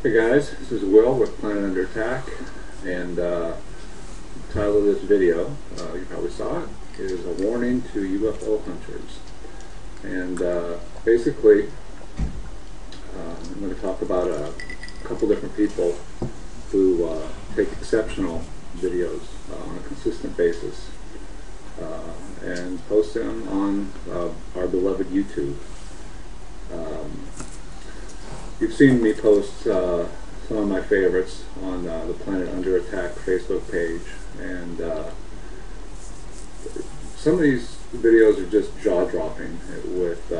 Hey guys, this is Will with Planet Under Attack, and the title of this video, you probably saw it, is a warning to UFO hunters. And basically, I'm going to talk about a couple different people who take exceptional videos on a consistent basis and post them on our beloved YouTube. You've seen me post some of my favorites on the Planet Under Attack Facebook page, and some of these videos are just jaw-dropping with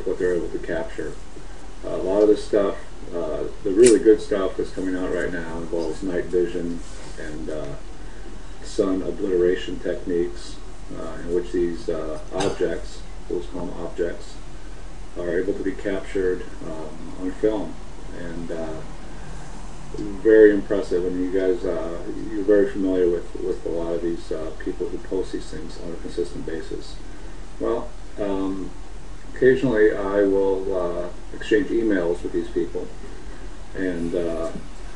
what they're able to capture. A lot of this stuff, the really good stuff that's coming out right now, involves night vision and sun obliteration techniques, in which these objects, we'll call them objects, are able to be captured on film, and very impressive. And you guys, you're very familiar with a lot of these people who post these things on a consistent basis. Well, occasionally I will exchange emails with these people and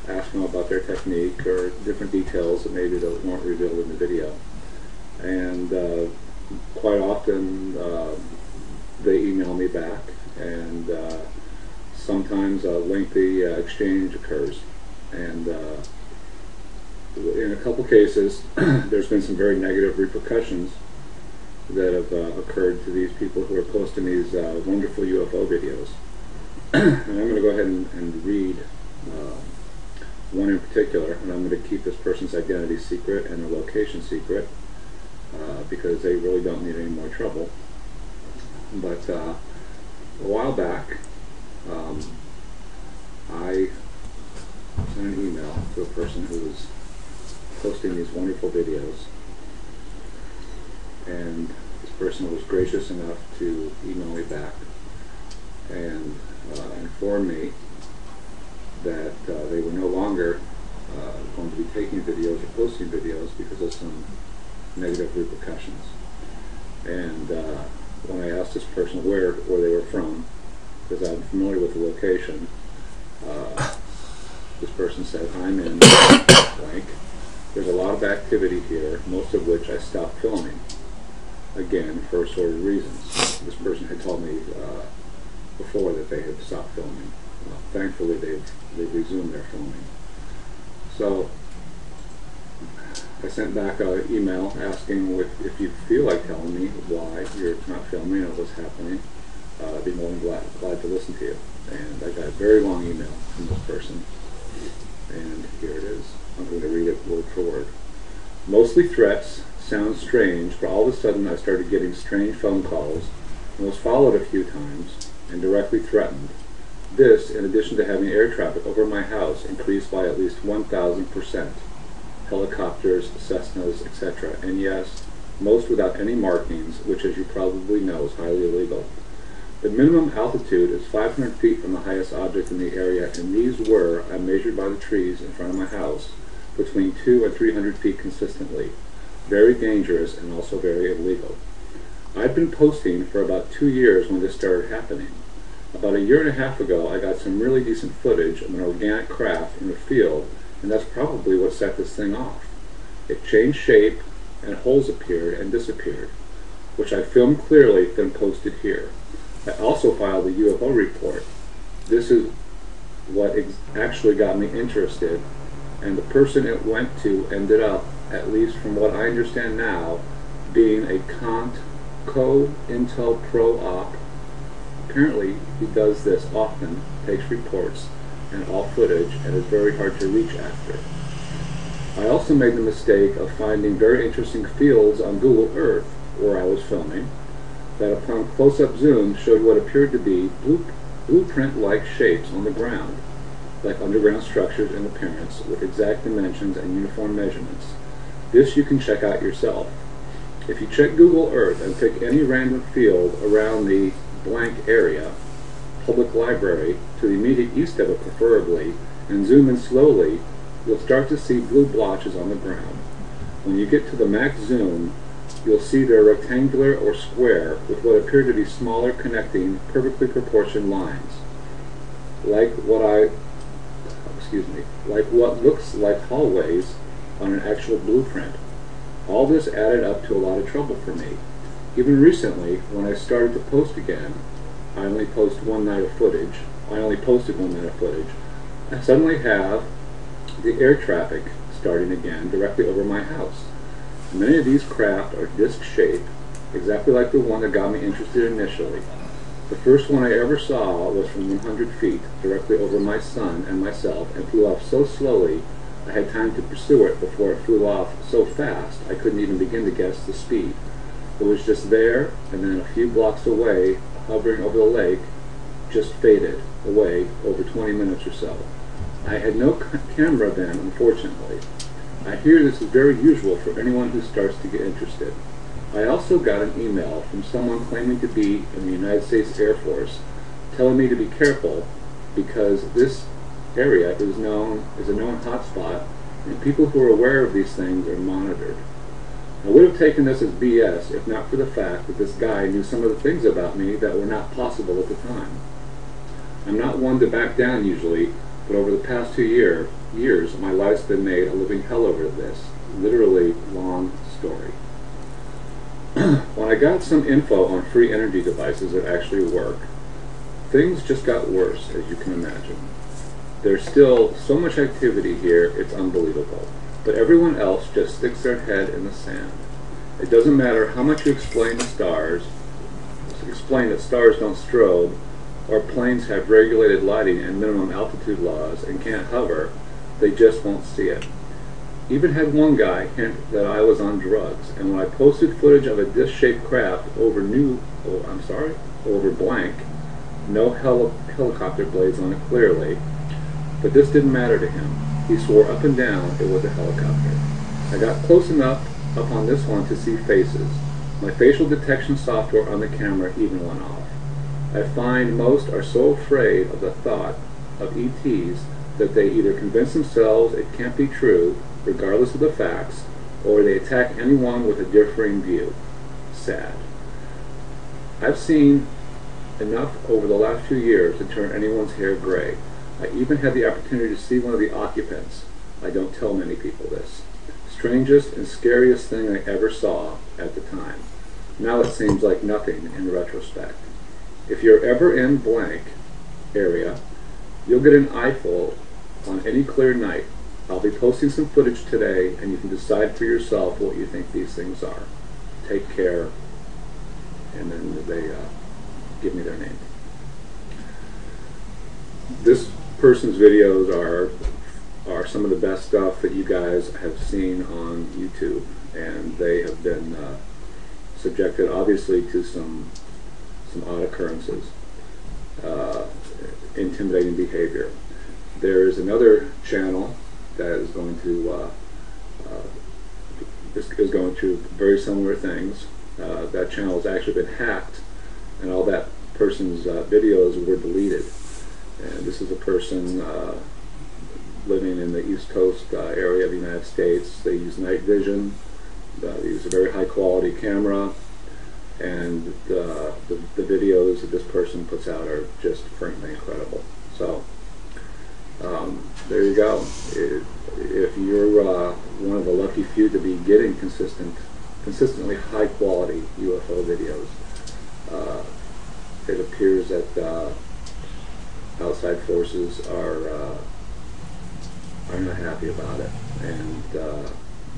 ask them about their technique or different details that maybe that weren't revealed in the video. And quite often they email me back, and sometimes a lengthy exchange occurs. And in a couple cases, there's been some very negative repercussions that have occurred to these people who are posting these wonderful UFO videos. And I'm going to go ahead and read one in particular, and I'm going to keep this person's identity secret and their location secret because they really don't need any more trouble. But a while back, I sent an email to a person who was posting these wonderful videos, and this person was gracious enough to email me back and inform me that they were no longer going to be taking videos or posting videos because of some negative repercussions. And when I asked this person where they were from, because I'm familiar with the location, this person said, "I'm in blank. There's a lot of activity here, most of which I stopped filming." Again, for assorted reasons. This person had told me before that they had stopped filming. Thankfully, they've resumed their filming. So I sent back an email asking if you feel like telling me why you're not filming and what's happening. I'd be more than glad to listen to you. And I got a very long email from this person, and here it is. I'm going to read it word for word. "Mostly threats, sounds strange, but all of a sudden I started getting strange phone calls and was followed a few times and directly threatened. This, in addition to having air traffic over my house increased by at least 1,000%. Helicopters, Cessnas, etc. And yes, most without any markings, which, as you probably know, is highly illegal. The minimum altitude is 500 feet from the highest object in the area, and these were, I measured by the trees in front of my house, between 200 and 300 feet consistently. Very dangerous and also very illegal. I'd been posting for about 2 years when this started happening. About a year and a half ago, I got some really decent footage of an organic craft in the field, and that's probably what set this thing off. It changed shape, and holes appeared and disappeared, which I filmed clearly, then posted here. I also filed a UFO report. This is what actually got me interested, and the person it went to ended up, at least from what I understand now, being a co-Intel pro-op. Apparently, he does this often, takes reports and all footage, and is very hard to reach after. I also made the mistake of finding very interesting fields on Google Earth, where I was filming, that upon close-up zoom showed what appeared to be blueprint-like shapes on the ground, like underground structures in appearance, with exact dimensions and uniform measurements. This you can check out yourself. If you check Google Earth and pick any random field around the blank area, public library, to the immediate east of it preferably, and zoom in slowly, you'll start to see blue blotches on the ground. When you get to the max zoom, you'll see they're rectangular or square with what appear to be smaller connecting, perfectly proportioned lines. Like what I excuse me, like what looks like hallways on an actual blueprint. All this added up to a lot of trouble for me. Even recently, when I started to post again, I only posted one night of footage. I suddenly have the air traffic starting again directly over my house. Many of these craft are disc-shaped, exactly like the one that got me interested initially. The first one I ever saw was from 100 feet, directly over my son and myself, and flew off so slowly I had time to pursue it before it flew off so fast I couldn't even begin to guess the speed. It was just there, and then a few blocks away, hovering over the lake, just faded away over 20 minutes or so. I had no camera then, unfortunately. I hear this is very usual for anyone who starts to get interested. I also got an email from someone claiming to be in the United States Air Force, telling me to be careful because this area is a known hotspot, and people who are aware of these things are monitored. I would have taken this as BS if not for the fact that this guy knew some of the things about me that were not possible at the time. I'm not one to back down usually, but over the past 2 years, my life's been made a living hell over this. Literally, long story. When I got some info on free energy devices that actually work, things just got worse, as you can imagine. There's still so much activity here, it's unbelievable. But everyone else just sticks their head in the sand. It doesn't matter how much you explain that stars don't strobe, or planes have regulated lighting and minimum altitude laws and can't hover, they just won't see it. Even had one guy hint that I was on drugs, and when I posted footage of a disc-shaped craft over blank, no helicopter blades on it clearly, but this didn't matter to him. He swore up and down it was a helicopter. I got close enough up on this one to see faces. My facial detection software on the camera even went off. I find most are so afraid of the thought of ETs that they either convince themselves it can't be true, regardless of the facts, or they attack anyone with a differing view. Sad. I've seen enough over the last few years to turn anyone's hair gray. I even had the opportunity to see one of the occupants. I don't tell many people this. Strangest and scariest thing I ever saw at the time. Now it seems like nothing in retrospect. If you're ever in blank area, you'll get an eyeful on any clear night. I'll be posting some footage today, and you can decide for yourself what you think these things are. Take care. And then they give me their name. This person's videos are some of the best stuff that you guys have seen on YouTube, and they have been subjected obviously to some odd occurrences, intimidating behavior. There's another channel that is going to very similar things. That channel has actually been hacked, and all that person's videos were deleted. And this is a person living in the East Coast area of the United States. They use night vision. They use a very high quality camera, and the videos that this person puts out are just frankly incredible. So there you go. If you're one of the lucky few to be getting consistently high quality UFO videos, it appears that outside forces are not happy about it, and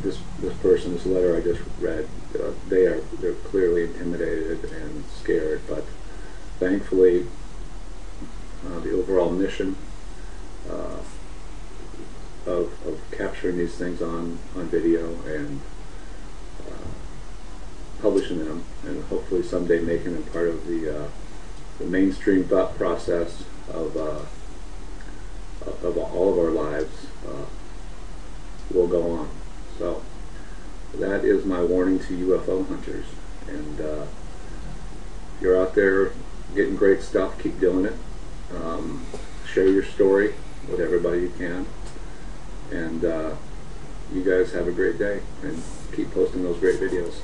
this person, this letter I just read, they're clearly intimidated and scared. But thankfully, the overall mission of capturing these things on video and publishing them, and hopefully someday making them part of the mainstream thought process of all of our lives, will go on. So that is my warning to UFO hunters. And if you're out there getting great stuff, keep doing it. Share your story with everybody you can. And you guys have a great day, and keep posting those great videos.